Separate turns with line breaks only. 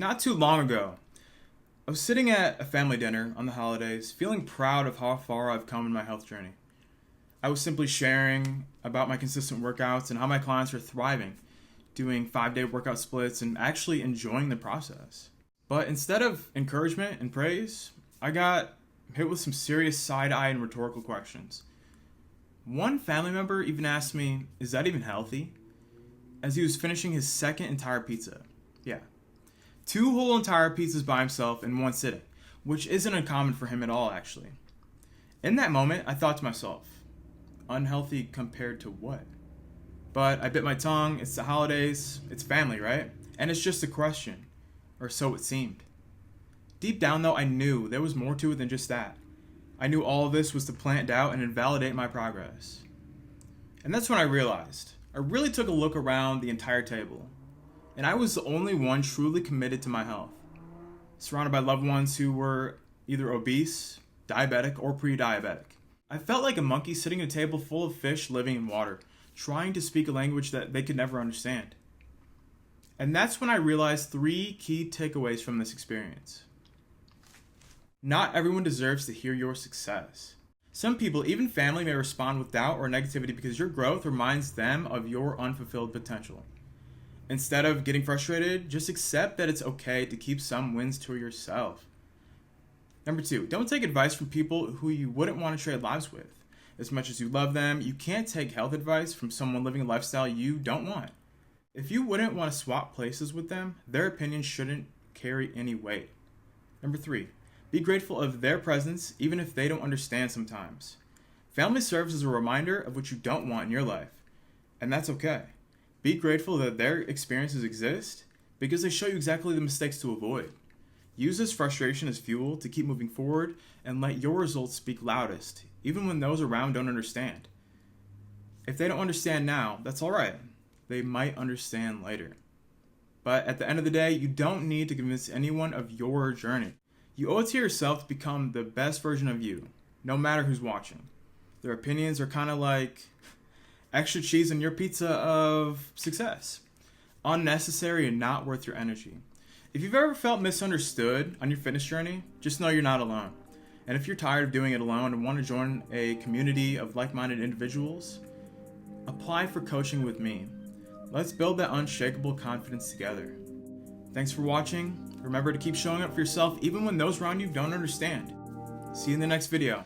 Not too long ago, I was sitting at a family dinner on the holidays, feeling proud of how far I've come in my health journey. I was simply sharing about my consistent workouts and how my clients are thriving, doing 5-day workout splits and actually enjoying the process. But instead of encouragement and praise, I got hit with some serious side-eye and rhetorical questions. One family member even asked me, "Is that even healthy?" as he was finishing his second entire pizza. Yeah. 2 whole entire pizzas by himself in one sitting, which isn't uncommon for him at all, actually. In that moment, I thought to myself, unhealthy compared to what? But I bit my tongue. It's the holidays, it's family, right? And it's just a question, or so it seemed. Deep down, though, I knew there was more to it than just that. I knew all of this was to plant doubt and invalidate my progress. And that's when I realized. I really took a look around the entire table, and I was the only one truly committed to my health, surrounded by loved ones who were either obese, diabetic, or pre-diabetic. I felt like a monkey sitting at a table full of fish living in water, trying to speak a language that they could never understand. And that's when I realized 3 key takeaways from this experience. Not everyone deserves to hear your success. Some people, even family, may respond with doubt or negativity because your growth reminds them of your unfulfilled potential. Instead of getting frustrated, just accept that it's okay to keep some wins to yourself. Number 2, don't take advice from people who you wouldn't want to trade lives with. As much as you love them, you can't take health advice from someone living a lifestyle you don't want. If you wouldn't want to swap places with them, their opinion shouldn't carry any weight. Number 3, be grateful of their presence even if they don't understand sometimes. Family serves as a reminder of what you don't want in your life, and that's okay. Be grateful that their experiences exist because they show you exactly the mistakes to avoid. Use this frustration as fuel to keep moving forward and let your results speak loudest, even when those around don't understand. If they don't understand now, that's alright. They might understand later. But at the end of the day, you don't need to convince anyone of your journey. You owe it to yourself to become the best version of you, no matter who's watching. Their opinions are kind of like extra cheese in your pizza of success. Unnecessary and not worth your energy. If you've ever felt misunderstood on your fitness journey, just know you're not alone. And if you're tired of doing it alone and want to join a community of like-minded individuals, apply for coaching with me. Let's build that unshakable confidence together. Thanks for watching. Remember to keep showing up for yourself even when those around you don't understand. See you in the next video.